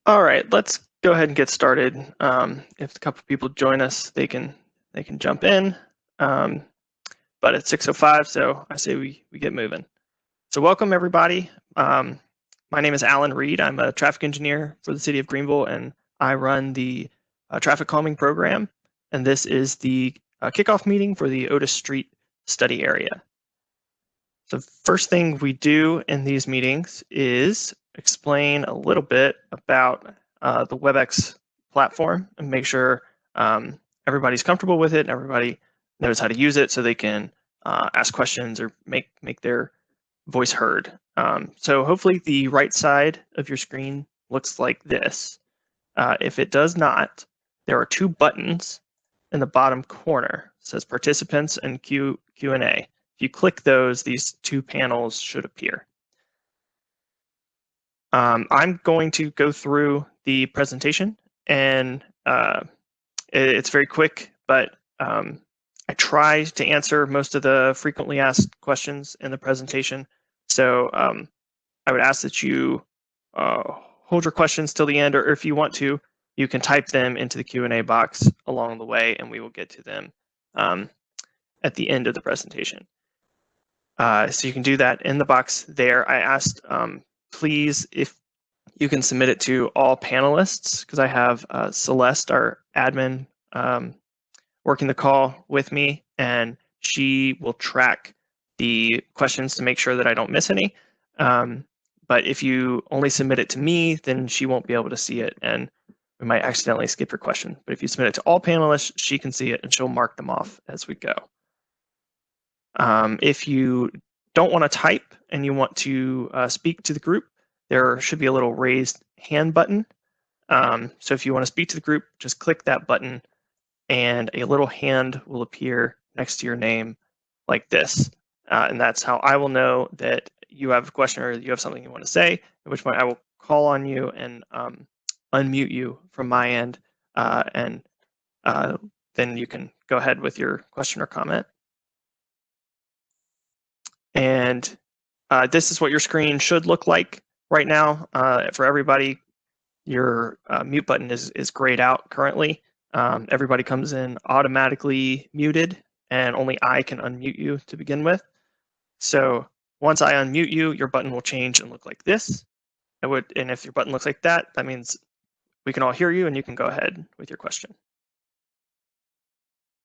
All right, let's go ahead and get started. If a couple people join us, they can jump in. But it's 6:05, so I say we get moving. So welcome everybody. My name is Alan Reed. I'm a traffic engineer for the city of Greenville, and I run the traffic calming program. And this is the kickoff meeting for the Otis Street study area. So first thing we do in these meetings is explain a little bit about the WebEx platform and make sure everybody's comfortable with it and everybody knows how to use it so they can ask questions or make their voice heard. So hopefully the right side of your screen looks like this. If it does not, there are two buttons in the bottom corner. It says participants and Q&A. If you click those, these two panels should appear. I'm going to go through the presentation, and it's very quick, but I try to answer most of the frequently asked questions in the presentation. So I would ask that you hold your questions till the end, or if you want to, you can type them into the Q&A box along the way, and we will get to them at the end of the presentation. So you can do that in the box there. I asked, please, if you can submit it to all panelists, because I have Celeste, our admin, working the call with me, and she will track the questions to make sure that I don't miss any. But if you only submit it to me, then she won't be able to see it, and we might accidentally skip your question. But if you submit it to all panelists, she can see it, and she'll mark them off as we go. If you don't want to type and you want to speak to the group, there should be a little raised hand button. So if you want to speak to the group, just click that button and a little hand will appear next to your name like this. And that's how I will know that you have a question or you have something you want to say, at which point I will call on you and unmute you from my end. And then you can go ahead with your question or comment. And this is what your screen should look like right now. For everybody, your mute button is grayed out currently. Everybody comes in automatically muted, and only I can unmute you to begin with. So once I unmute you, your button will change and look like this. And if your button looks like that, that means we can all hear you and you can go ahead with your question.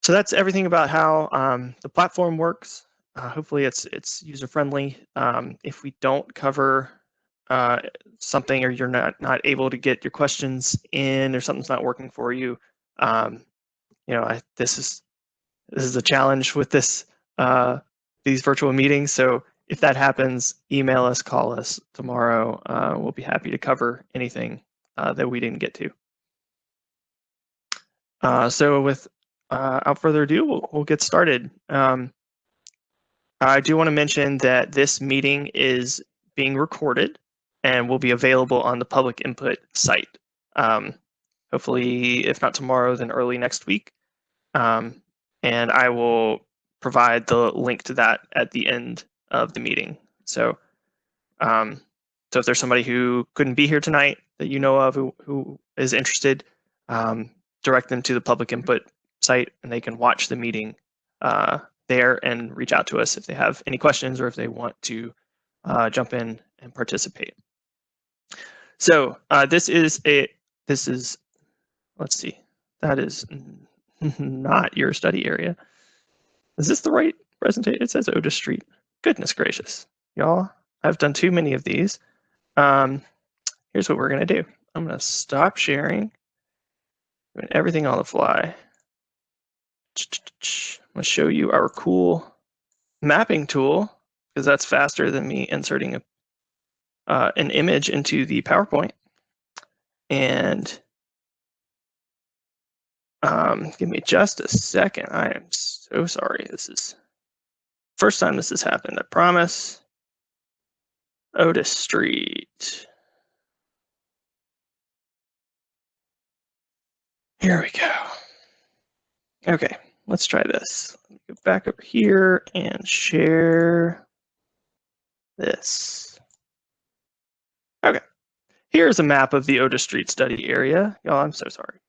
So that's everything about how the platform works. Hopefully it's user-friendly. If we don't cover something or you're not able to get your questions in or something's not working for you, this is a challenge with these virtual meetings. So if that happens, email us, call us tomorrow. We'll be happy to cover anything that we didn't get to. So without further ado, we'll get started. I do want to mention that this meeting is being recorded and will be available on the public input site. Hopefully, if not tomorrow, then early next week. And I will provide the link to that at the end of the meeting. So if there's somebody who couldn't be here tonight that you know of who is interested, direct them to the public input site and they can watch the meeting there and reach out to us if they have any questions or if they want to jump in and participate. So this is, let's see, that is not your study area. Is this the right presentation? It says Otis Street. Goodness gracious, y'all, I've done too many of these. Here's what we're gonna do. I'm gonna stop sharing, doing everything on the fly. I'm gonna show you our cool mapping tool because that's faster than me inserting an image into the PowerPoint. And give me just a second. I am so sorry. This is first time this has happened, I promise. Otis Street. Here we go. Okay, let's try this. Let me go back over here and share this. Okay, here's a map of the Otis Street study area. Y'all, I'm so sorry.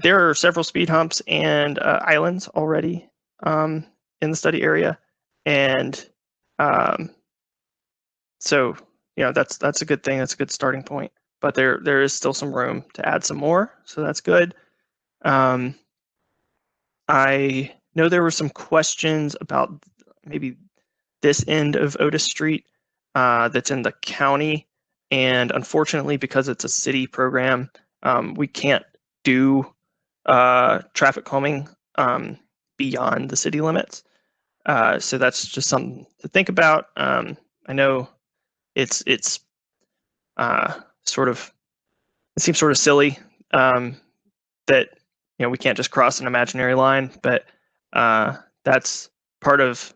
There are several speed humps and islands already in the study area, and so that's a good thing. That's a good starting point. But there is still some room to add some more, so that's good. I know there were some questions about maybe this end of Otis Street that's in the county, and unfortunately, because it's a city program, we can't do traffic calming beyond the city limits. So that's just something to think about. I know it's sort of, it seems sort of silly that we can't just cross an imaginary line, but that's part of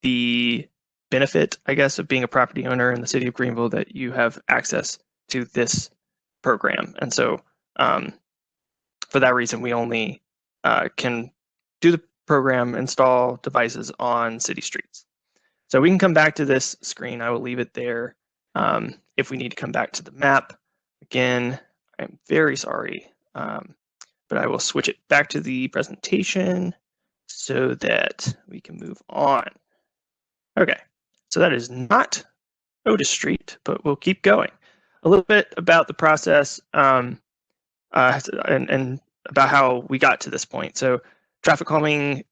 the benefit, I guess, of being a property owner in the city of Greenville, that you have access to this program. And so for that reason, we only can do the program, install devices on city streets. So we can come back to this screen. I will leave it there. If we need to come back to the map, again, I'm very sorry, but I will switch it back to the presentation so that we can move on. Okay, so that is not Otis Street, but we'll keep going. A little bit about the process and about how we got to this point. So traffic calming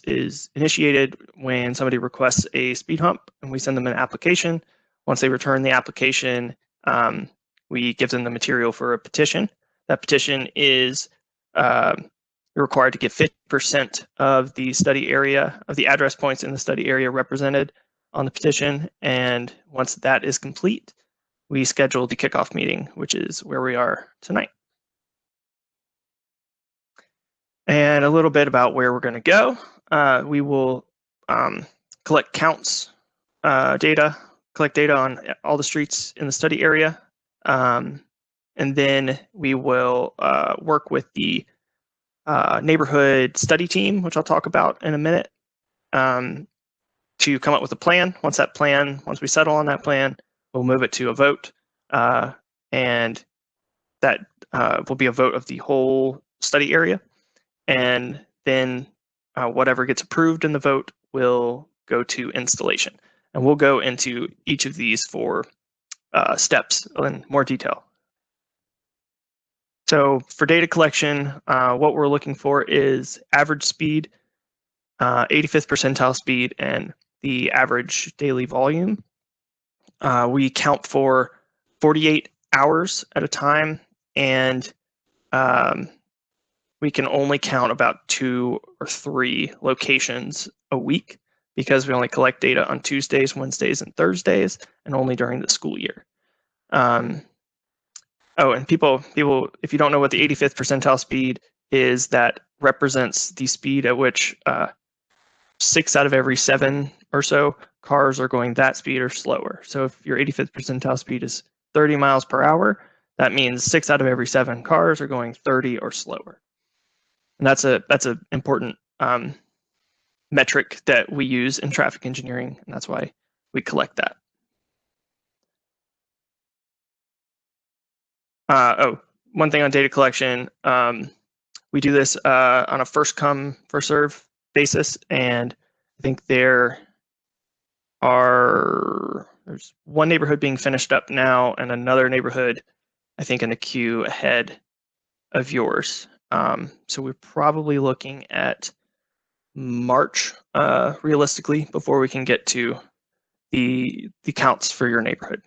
is initiated when somebody requests a speed hump, and we send them an application. Once they return the application, we give them the material for a petition. That petition is you're required to get 50% of the study area, of the address points in the study area represented on the petition. And once that is complete, we schedule the kickoff meeting, which is where we are tonight. And a little bit about where we're going to go. We will collect counts data, collect data on all the streets in the study area. And then we will work with the neighborhood study team, which I'll talk about in a minute, to come up with a plan. Once we settle on that plan, we'll move it to a vote, and that will be a vote of the whole study area. And then whatever gets approved in the vote will go to installation. And we'll go into each of these 4 steps in more detail. So for data collection, what we're looking for is average speed, 85th percentile speed, and the average daily volume. We count for 48 hours at a time, and we can only count about 2 or 3 locations a week, because we only collect data on Tuesdays, Wednesdays, and Thursdays, and only during the school year. Oh, and people, if you don't know what the 85th percentile speed is, that represents the speed at which 6 out of every 7 or so cars are going that speed or slower. So if your 85th percentile speed is 30 miles per hour, that means 6 out of every 7 cars are going 30 or slower. And that's an important metric that we use in traffic engineering, and that's why we collect that. One thing on data collection, we do this on a first come, first serve basis, and I think there's one neighborhood being finished up now, and another neighborhood, I think, in the queue ahead of yours. So we're probably looking at March, realistically, before we can get to the counts for your neighborhood.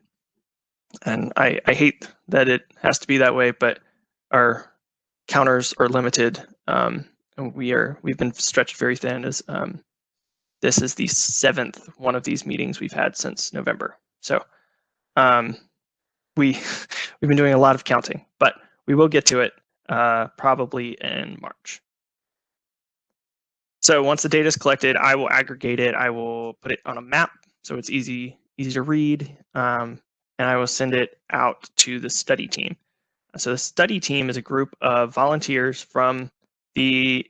And I hate that it has to be that way, but our counters are limited, and we've been stretched very thin, as this is the 7th one of these meetings we've had since November. So we've been doing a lot of counting, but we will get to it probably in March. So once the data is collected, I will aggregate it. I will put it on a map so it's easy to read, and I will send it out to the study team. So the study team is a group of volunteers from the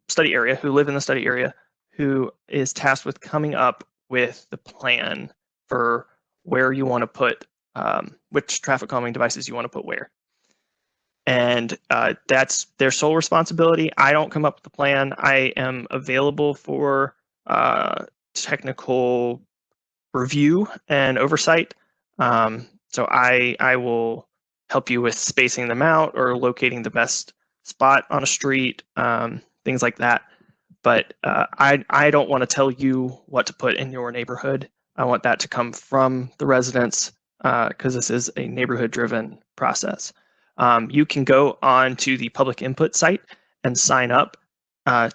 study area, who live in the study area, who is tasked with coming up with the plan for where you want to put, which traffic calming devices you want to put where. And that's their sole responsibility. I don't come up with the plan. I am available for technical review and oversight. So I will help you with spacing them out or locating the best spot on a street, things like that. But I don't want to tell you what to put in your neighborhood. I want that to come from the residents because this is a neighborhood-driven process. You can go on to the public input site and sign up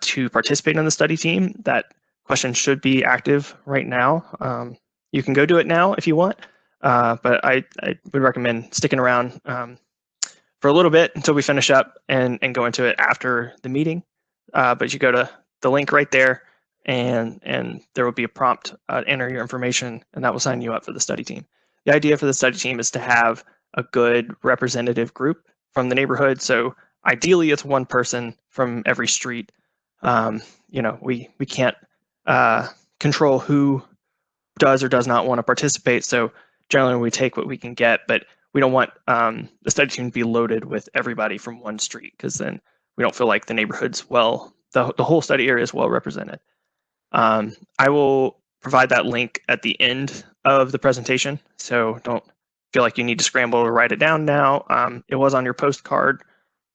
to participate in the study team. That question should be active right now. You can go do it now if you want, but I would recommend sticking around for a little bit until we finish up and go into it after the meeting. But you go to the link right there, and there will be a prompt, enter your information, and that will sign you up for the study team. The idea for the study team is to have a good representative group from the neighborhood. So ideally, it's one person from every street. We can't control who does or does not want to participate. So generally, we take what we can get, but we don't want the study team to be loaded with everybody from one street, because then we don't feel like the neighborhood's the whole study area is well represented. I will provide that link at the end of the presentation, so don't feel like you need to scramble to write it down now. It was on your postcard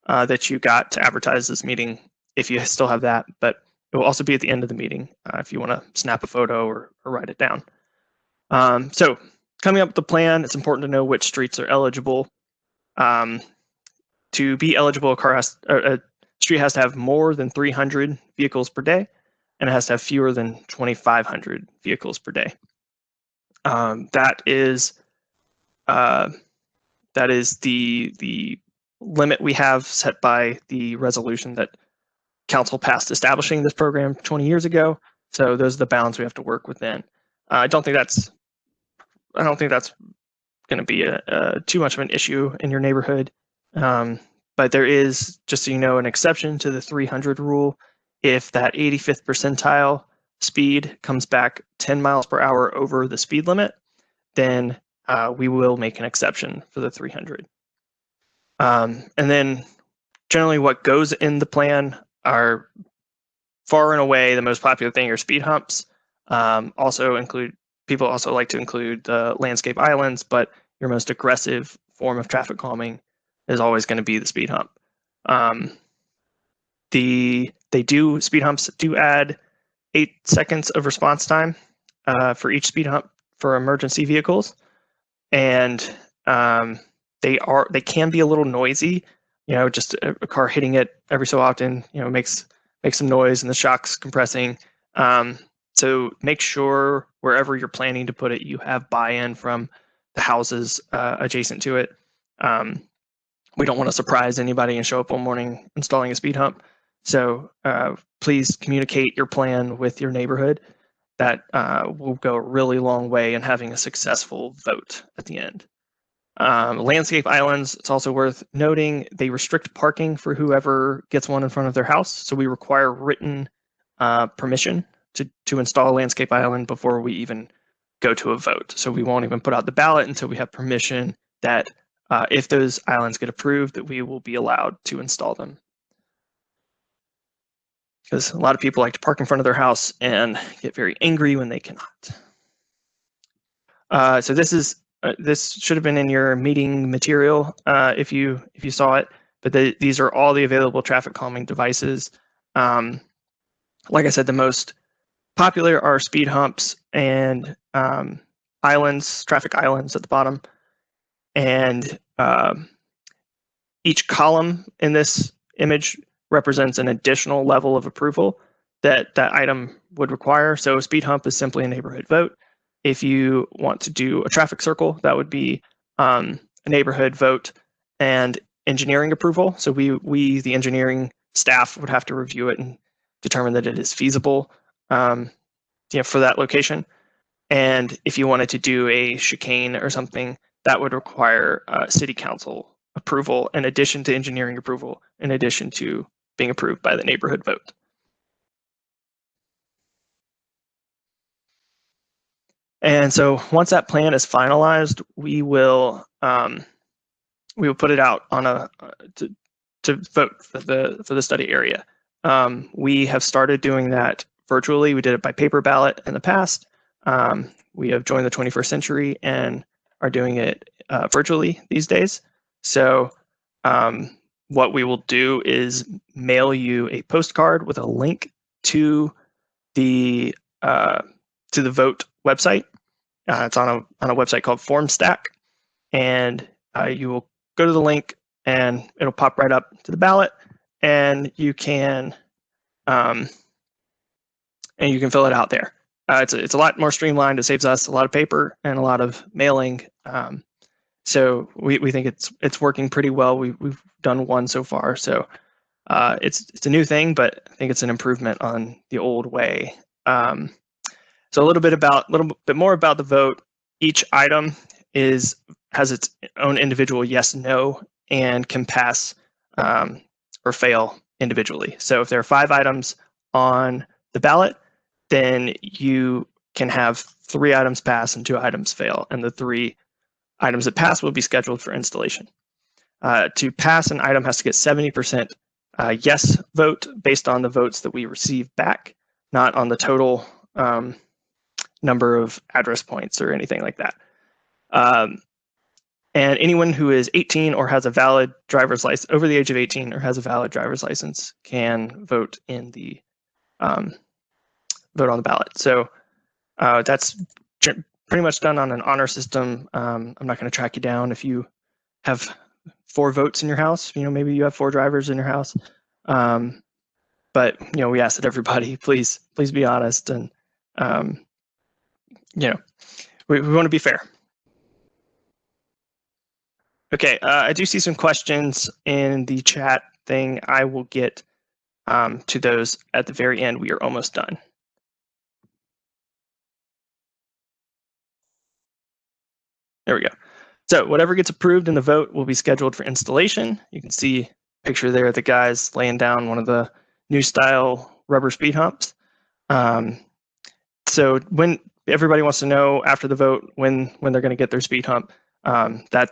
that you got to advertise this meeting, if you still have that, but it will also be at the end of the meeting if you want to snap a photo or write it down. So coming up with the plan, it's important to know which streets are eligible. To be eligible, a street has to have more than 300 vehicles per day, and it has to have fewer than 2,500 vehicles per day. That is the limit we have set by the resolution that council passed establishing this program 20 years ago. So those are the bounds we have to work within. I don't think that's going to be too much of an issue in your neighborhood. But there is, just so you know, an exception to the 300 rule. If that 85th percentile speed comes back 10 miles per hour over the speed limit, then we will make an exception for the 300. And then generally what goes in the plan are far and away the most popular thing are speed humps. People also like to include the landscape islands, but your most aggressive form of traffic calming is always going to be the speed hump. Speed humps do add 8 seconds of response time for each speed hump for emergency vehicles, and they can be a little noisy. Just a car hitting it every so often, makes some noise, and the shock's compressing. So make sure wherever you're planning to put it, you have buy-in from the houses adjacent to it. We don't want to surprise anybody and show up one morning installing a speed hump. So please communicate your plan with your neighborhood. That will go a really long way in having a successful vote at the end. Landscape islands, it's also worth noting, they restrict parking for whoever gets one in front of their house. So we require written permission to install a landscape island before we even go to a vote. So we won't even put out the ballot until we have permission that if those islands get approved, that we will be allowed to install them. Because a lot of people like to park in front of their house and get very angry when they cannot. So this should have been in your meeting material if you saw it, but these are all the available traffic calming devices. Like I said, the most popular are speed humps and islands, traffic islands at the bottom. And each column in this image represents an additional level of approval that item would require. So a speed hump is simply a neighborhood vote. If you want to do a traffic circle, that would be a neighborhood vote and engineering approval. So we the engineering staff, would have to review it and determine that it is feasible for that location. And if you wanted to do a chicane or something, that would require city council approval in addition to engineering approval, in addition to being approved by the neighborhood vote. And so once that plan is finalized, we will put it out on to vote for the study area. We have started doing that virtually. We did it by paper ballot in the past. We have joined the 21st century and are doing it virtually these days. So what we will do is mail you a postcard with a link to the vote website. It's on a website called FormStack, and you will go to the link, and it'll pop right up to the ballot, and you can fill it out there. It's a lot more streamlined. It saves us a lot of paper and a lot of mailing. So we think it's working pretty well. We've done one so far, so it's a new thing, but I think it's an improvement on the old way. So a little bit more about the vote. Each item has its own individual yes/no and can pass or fail individually. So if there are 5 items on the ballot, then you can have 3 items pass and 2 items fail, and the 3 items that pass will be scheduled for installation. To pass, an item has to get 70% yes vote based on the votes that we receive back, not on the total number of address points or anything like that. And anyone who is 18 or has a valid driver's license, over the age of 18 or has a valid driver's license, can vote in the vote on the ballot. So that's pretty much done on an honor system. I'm not going to track you down if you have 4 votes in your house. Maybe you have 4 drivers in your house. But we ask that everybody please be honest, and we want to be fair. Okay, I do see some questions in the chat thing. I will get to those at the very end. We are almost done. There we go. So whatever gets approved in the vote will be scheduled for installation. You can see a picture there of the guys laying down one of the new style rubber speed humps. So when everybody wants to know after the vote when they're going to get their speed hump, that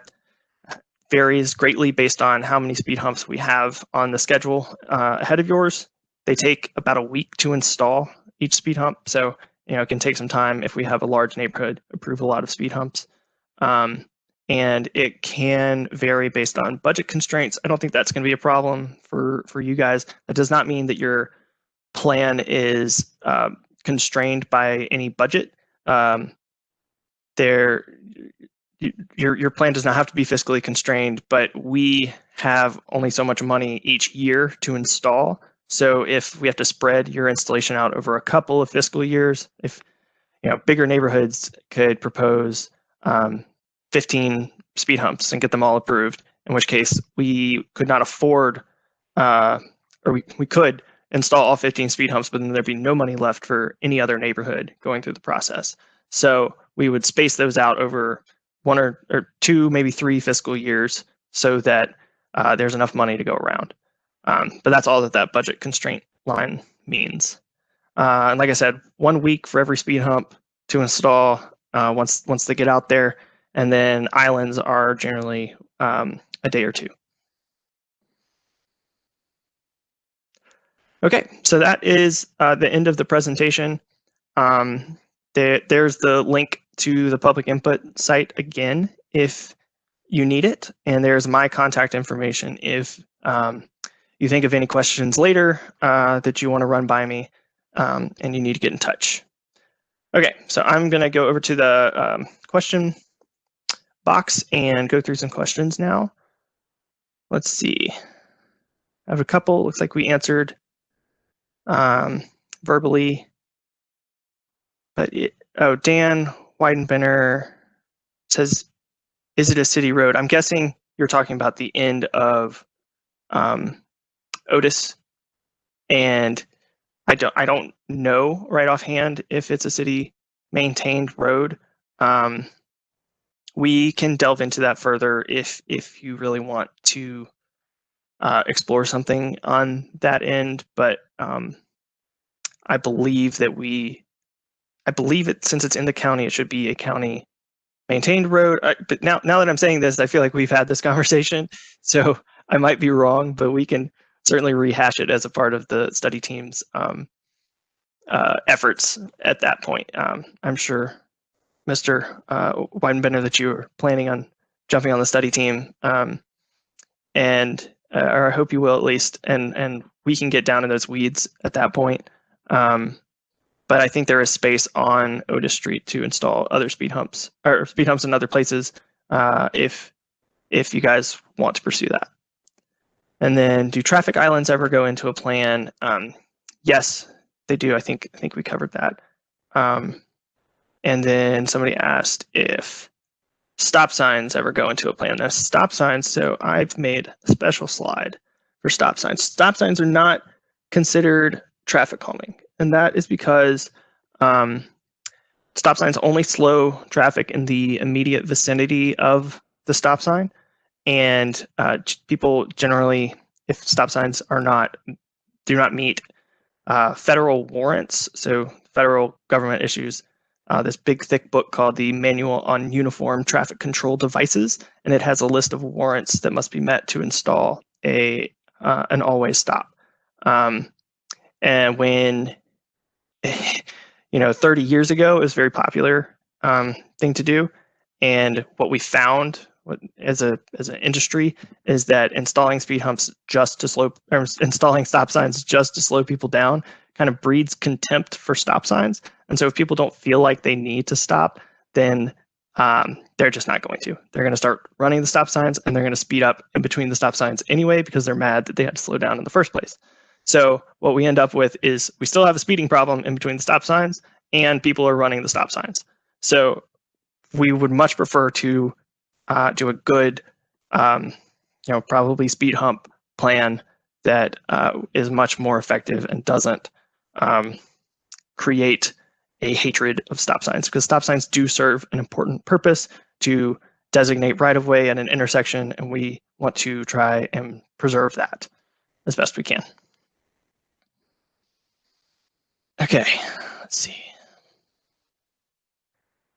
varies greatly based on how many speed humps we have on the schedule ahead of yours. They take about a week to install each speed hump, so it can take some time if we have a large neighborhood approve a lot of speed humps. And it can vary based on budget constraints. I don't think that's going to be a problem for you guys. That does not mean that your plan is constrained by any budget. Your plan does not have to be fiscally constrained, but we have only so much money each year to install. So if we have to spread your installation out over a couple of fiscal years, if bigger neighborhoods could propose 15 speed humps and get them all approved, in which case we could not afford, or we could install all 15 speed humps, but then there'd be no money left for any other neighborhood going through the process. So we would space those out over 1 or 2, maybe 3 fiscal years so that there's enough money to go around. But that's all that budget constraint line means. And like I said, 1 week for every speed hump to install once they get out there, and then islands are generally a day or 2. Okay, so that is the end of the presentation. There's the link to the public input site again if you need it, and there's my contact information if you think of any questions later that you want to run by me and you need to get in touch. Okay, so I'm going to go over to the question box and go through some questions now. Let's see. I have a couple. Looks like we answered verbally. But Dan Weidenbender says, is it a city road? I'm guessing you're talking about the end of Otis, and I don't know right offhand if it's a city maintained road. We can delve into that further if you really want to explore something on that end, but I believe that we I believe since it's in the county, it should be a county maintained road. But now that I'm saying this, I feel like we've had this conversation, so I might be wrong, but we can certainly rehash it as a part of the study team's efforts at that point. I'm sure, Mr. Weidenbender, that you are planning on jumping on the study team, and or I hope you will at least, and we can get down in those weeds at that point. But I think there is space on Otis Street to install other speed humps in other places if you guys want to pursue that. And then, do traffic islands ever go into a plan? Yes, they do. I think we covered that. And then somebody asked if stop signs ever go into a plan. Now, stop signs, so I've made a special slide for stop signs. Stop signs are not considered traffic calming, and that is because stop signs only slow traffic in the immediate vicinity of the stop sign. And people generally, if stop signs do not meet federal warrants, so federal government issues this big thick book called the Manual on Uniform Traffic Control Devices, and it has a list of warrants that must be met to install an always stop. And when 30 years ago, it was a very popular thing to do, and what we found as an industry is that installing speed humps installing stop signs just to slow people down kind of breeds contempt for stop signs. And so if people don't feel like they need to stop, then they're just not going to. They're going to start running the stop signs, and they're going to speed up in between the stop signs anyway because they're mad that they had to slow down in the first place. So what we end up with is we still have a speeding problem in between the stop signs, and people are running the stop signs. So we would much prefer to do a good, probably speed hump plan that is much more effective and doesn't create a hatred of stop signs, because stop signs do serve an important purpose to designate right-of-way at an intersection, and we want to try and preserve that as best we can. Okay, let's see.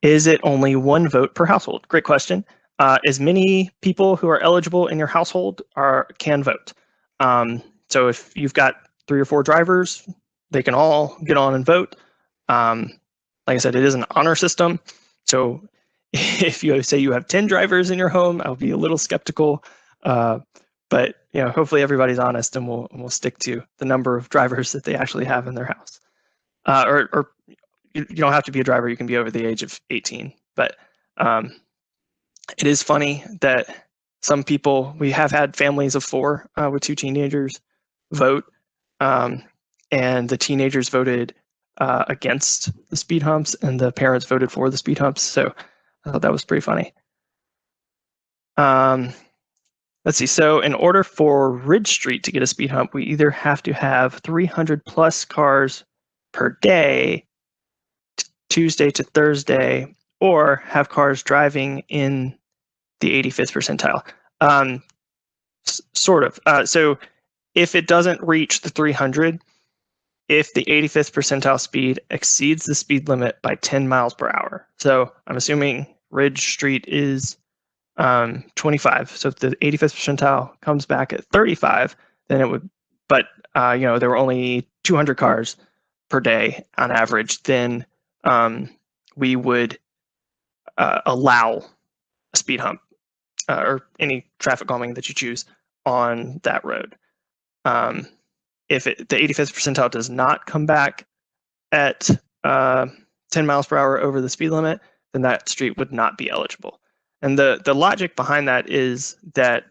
Is it only one vote per household? Great question. As many people who are eligible in your household can vote. So if you've got 3 or 4 drivers, they can all get on and vote. Like I said, it is an honor system. So if you say you have 10 drivers in your home, I'll be a little skeptical. But hopefully everybody's honest, and we'll stick to the number of drivers that they actually have in their house. Or you don't have to be a driver; you can be over the age of 18. But it is funny that some people, we have had families of 4 with 2 teenagers vote, and the teenagers voted against the speed humps, and the parents voted for the speed humps. So I thought that was pretty funny. Let's see. So in order for Ridge Street to get a speed hump, we either have to have 300 plus cars per day, Tuesday to Thursday, or have cars driving in the 85th percentile. Sort of. So if it doesn't reach the 300, if the 85th percentile speed exceeds the speed limit by 10 miles per hour. So I'm assuming Ridge Street is 25. So if the 85th percentile comes back at 35, then it would, but there were only 200 cars per day on average, then we would allow a speed hump or any traffic calming that you choose on that road. If the 85th percentile does not come back at 10 miles per hour over the speed limit, then that street would not be eligible. And the logic behind that is that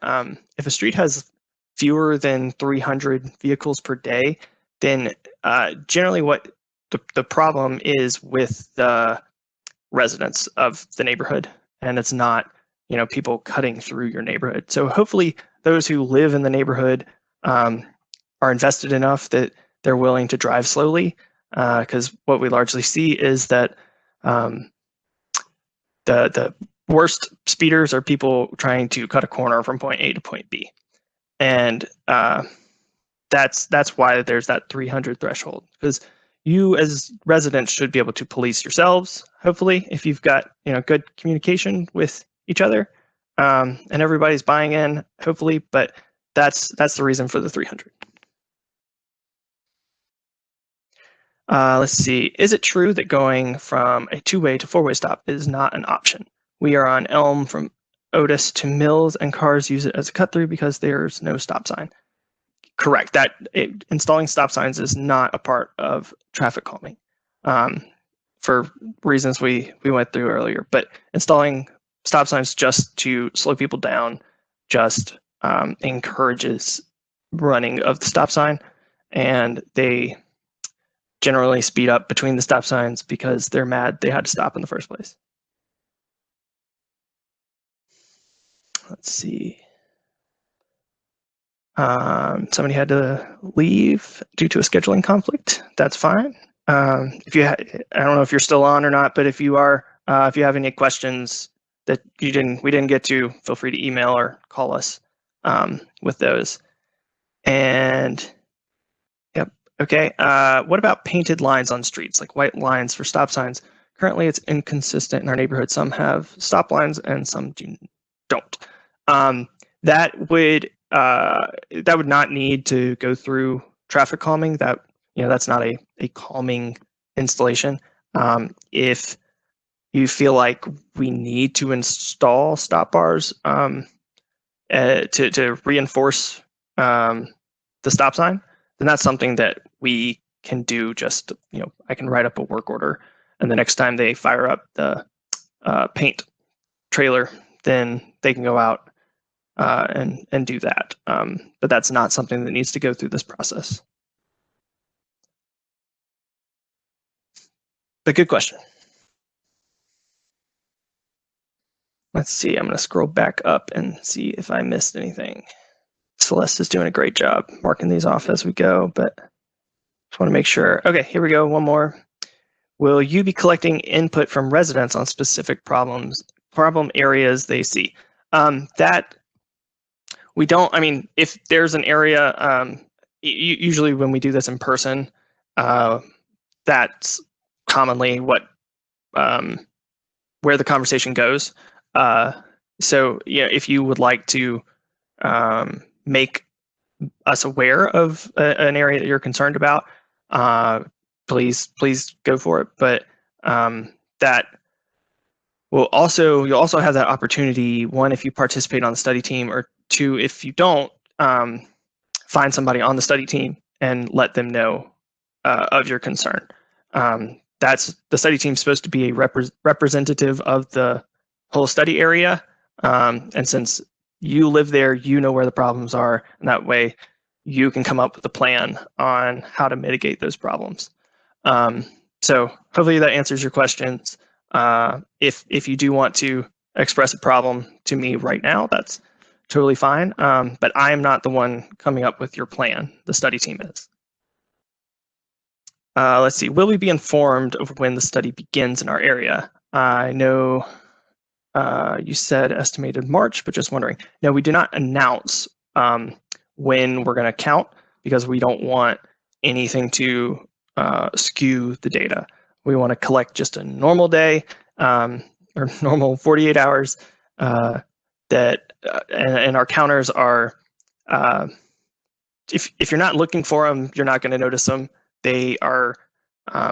if a street has fewer than 300 vehicles per day, then generally what the problem is with the residents of the neighborhood, and it's not people cutting through your neighborhood. So hopefully those who live in the neighborhood are invested enough that they're willing to drive slowly, because what we largely see is that the worst speeders are people trying to cut a corner from point A to point B, and that's why there's that 300 threshold, because you as residents should be able to police yourselves, hopefully, if you've got good communication with each other, and everybody's buying in, hopefully. But that's the reason for the 300. Let's see. Is it true that going from a two-way to four-way stop is not an option? We are on Elm from Otis to Mills, and cars use it as a cut-through because there's no stop sign. Correct. Installing stop signs is not a part of traffic calming, for reasons we went through earlier. But installing stop signs just to slow people down just encourages running of the stop sign, and they generally speed up between the stop signs because they're mad they had to stop in the first place. Let's see. Somebody had to leave due to a scheduling conflict. That's fine. If you, I don't know if you're still on or not, but if you are, if you have any questions that we didn't get to, feel free to email or call us with those. And yep, okay. What about painted lines on streets, like white lines for stop signs? Currently, it's inconsistent in our neighborhood. Some have stop lines and some don't. That would not need to go through traffic calming. That's not a calming installation. If you feel like we need to install stop bars to reinforce the stop sign, then that's something that we can do. Just I can write up a work order, and the next time they fire up the paint trailer, then they can go out and do that. But that's not something that needs to go through this process. But good question. Let's see, I'm going to scroll back up and see if I missed anything. Celeste is doing a great job marking these off as we go, but just want to make sure. Okay, here we go, one more. Will you be collecting input from residents on specific problem areas they see? That we don't, if there's an area, usually when we do this in person, that's commonly where the conversation goes. So if you would like to make us aware of an area that you're concerned about, please go for it. But that will you'll also have that opportunity, one, if you participate on the study team, or two, if you don't, find somebody on the study team and let them know of your concern. That's the study team supposed to be a representative of the whole study area. And since you live there, you know where the problems are, and that way you can come up with a plan on how to mitigate those problems. So hopefully that answers your questions. If you do want to express a problem to me right now, that's totally fine. But I am not the one coming up with your plan. The study team is. Let's see, will we be informed of when the study begins in our area? I know you said estimated March, but just wondering. No, we do not announce when we're going to count, because we don't want anything to skew the data. We want to collect just a normal day or normal 48 hours and our counters are, if you're not looking for them, you're not going to notice them. They are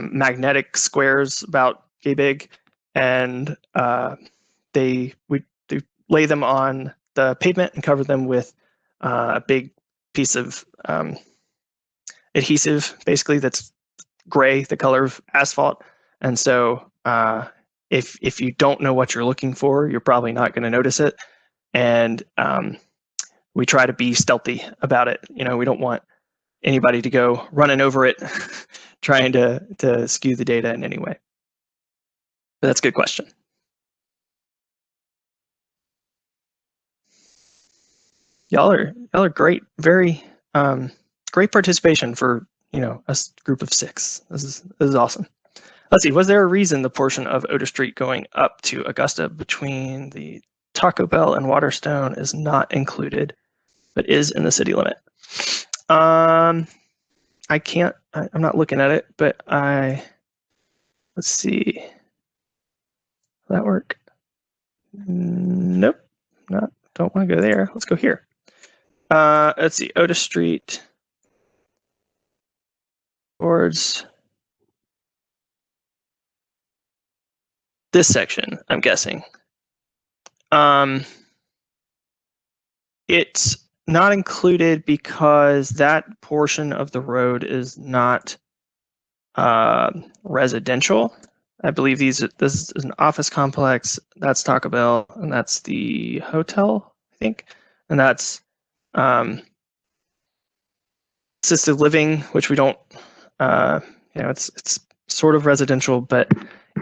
magnetic squares about yay big, and we lay them on the pavement and cover them with a big piece of adhesive, basically, that's gray, the color of asphalt. And so if you don't know what you're looking for, you're probably not going to notice it. And we try to be stealthy about it. We don't want anybody to go running over it trying to skew the data in any way. But that's a good question. Y'all are great. Very great participation for a group of 6. This is awesome. Let's see. Was there a reason the portion of Otis Street going up to Augusta between the Taco Bell and Waterstone is not included, but is in the city limit? I can't, I'm not looking at it, but let's see. Will that work? Nope, don't want to go there. Let's go here. Let's see, Otis Street towards this section, I'm guessing. It's not included because that portion of the road is not residential. I believe this is an office complex. That's Taco Bell, and that's the hotel, I think, and that's assisted living, which we don't. It's sort of residential, but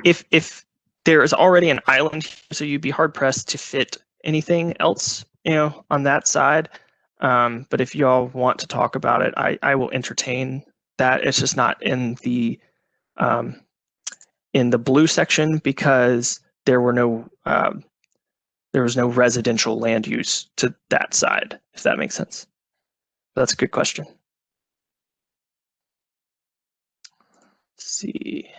if there is already an island, so you'd be hard pressed to fit anything else, on that side. But if y'all want to talk about it, I will entertain that. It's just not in the blue section because there was no residential land use to that side, if that makes sense. That's a good question. Let's see.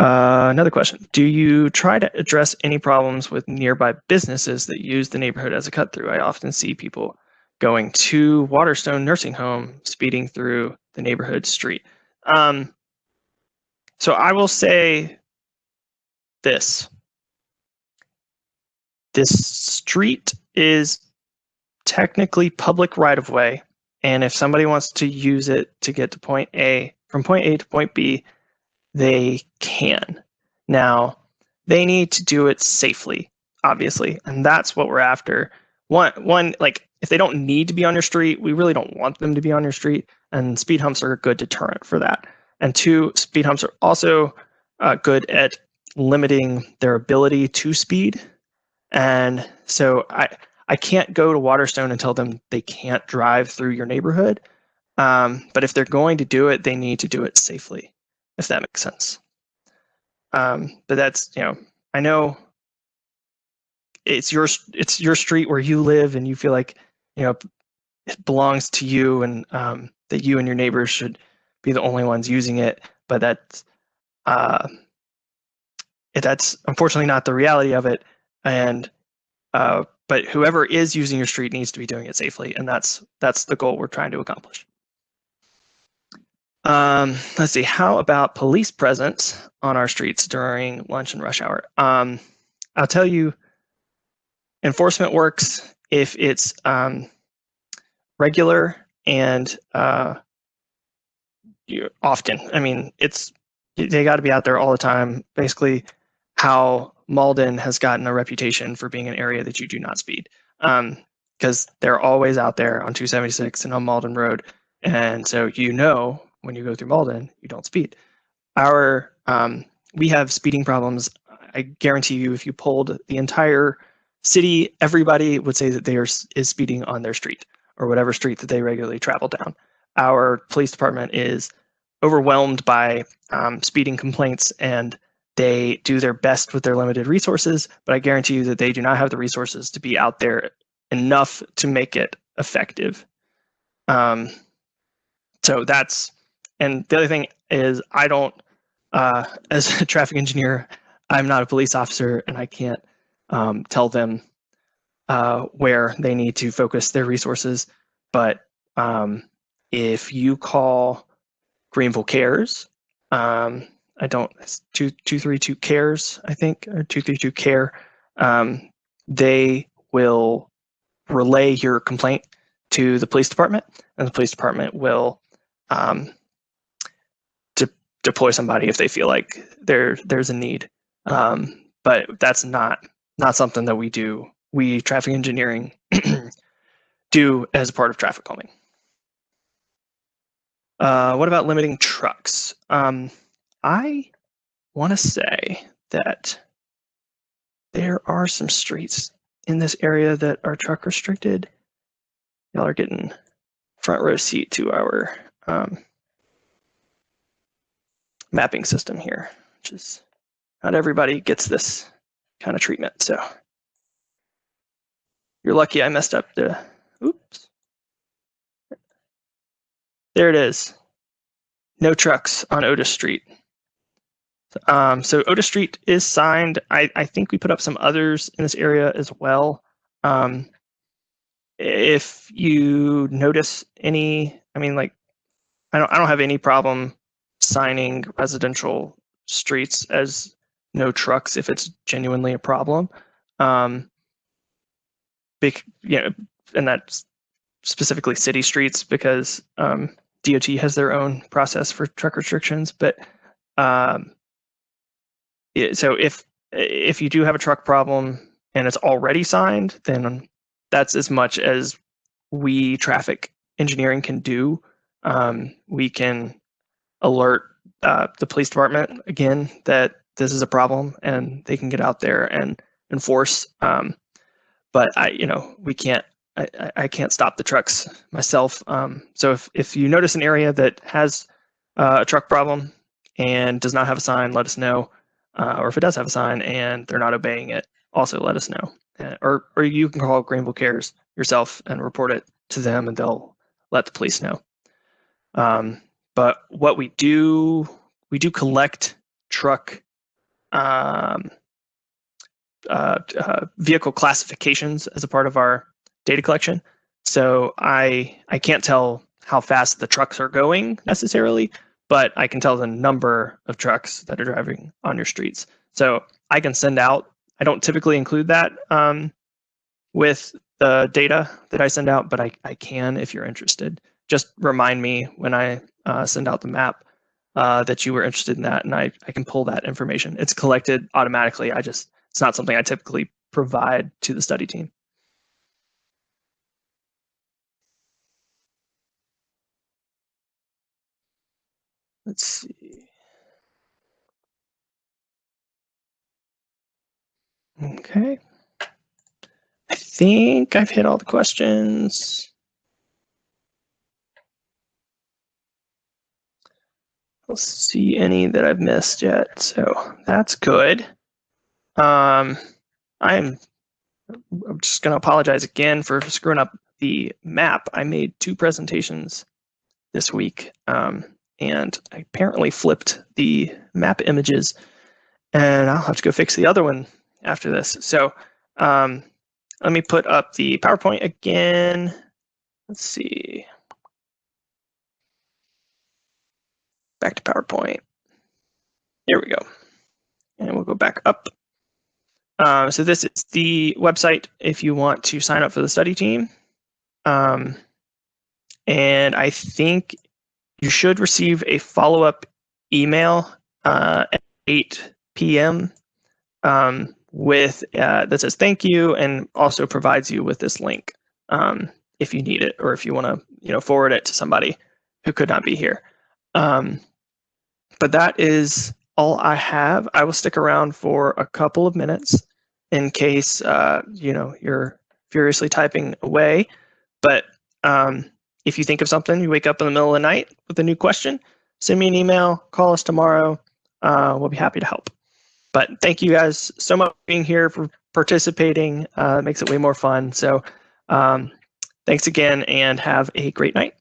Another question. Do you try to address any problems with nearby businesses that use the neighborhood as a cut through? I often see people going to Waterstone Nursing Home speeding through the neighborhood street. So I will say this. This street is technically public right-of-way, and if somebody wants to use it to get to point A, from point A to point B, they can. Now, they need to do it safely, obviously, and that's what we're after. One, like, if they don't need to be on your street, we really don't want them to be on your street, and speed humps are a good deterrent for that. And two, speed humps are also good at limiting their ability to speed. And so I can't go to Waterstone and tell them they can't drive through your neighborhood. But if they're going to do it, they need to do it safely, if that makes sense. But that's, I know it's your street where you live and you feel like, it belongs to you and that you and your neighbors should be the only ones using it. But that's unfortunately not the reality of it. And but whoever is using your street needs to be doing it safely, and that's the goal we're trying to accomplish. Let's see. How about police presence on our streets during lunch and rush hour? I'll tell you, enforcement works if it's regular and often. I mean, they got to be out there all the time. Basically, how Malden has gotten a reputation for being an area that you do not speed, because they're always out there on 276 and on Malden Road, and so when you go through Malden, you don't speed. We have speeding problems. I guarantee you, if you polled the entire city, everybody would say that is speeding on their street or whatever street that they regularly travel down. Our police department is overwhelmed by speeding complaints, and they do their best with their limited resources, but I guarantee you that they do not have the resources to be out there enough to make it effective. So and the other thing is I don't, as a traffic engineer, I'm not a police officer and I can't tell them where they need to focus their resources. But if you call Greenville Cares, it's 232 Cares, I think, or 232 Care, they will relay your complaint to the police department, and the police department will deploy somebody if they feel like there's a need. But that's not something that we traffic engineering do as a part of traffic calming. What about limiting trucks? I want to say that there are some streets in this area that are truck restricted. Y'all are getting front row seat to our mapping system here, which is not everybody gets this kind of treatment. So you're lucky I messed up the, oops. There it is. No trucks on Otis Street. So Otis Street is signed. I think we put up some others in this area as well. If you notice any, I mean, like, I don't have any problem signing residential streets as no trucks if it's genuinely a problem. And that's specifically city streets because DOT has their own process for truck restrictions. But so if you do have a truck problem and it's already signed, then that's as much as we traffic engineering can do. We can alert the police department again that this is a problem, and they can get out there and enforce. But we can't. I can't stop the trucks myself. So if you notice an area that has a truck problem and does not have a sign, let us know. Or if it does have a sign and they're not obeying it, also let us know. Or you can call Greenville Cares yourself and report it to them, and they'll let the police know. But what we do collect truck vehicle classifications as a part of our data collection. So I can't tell how fast the trucks are going necessarily, but I can tell the number of trucks that are driving on your streets. So I can send out, I don't typically include that with the data that I send out, but I can if you're interested. Just remind me when I send out the map that you were interested in that, and I can pull that information. It's collected automatically. It's not something I typically provide to the study team. Let's see. Okay. I think I've hit all the questions. Let's see any that I've missed yet. So that's good. I'm just going to apologize again for screwing up the map. I made 2 presentations this week, and I apparently flipped the map images, and I'll have to go fix the other one after this. So let me put up the PowerPoint again. Let's see. Back to PowerPoint. There we go. And we'll go back up. So this is the website if you want to sign up for the study team. And I think you should receive a follow-up email at 8 p.m. With that says thank you, and also provides you with this link if you need it, or if you want to forward it to somebody who could not be here. But that is all I have. I will stick around for a couple of minutes in case you're furiously typing away. But if you think of something, you wake up in the middle of the night with a new question, send me an email, call us tomorrow. We'll be happy to help. But thank you guys so much for being here, for participating. It makes it way more fun. So thanks again, and have a great night.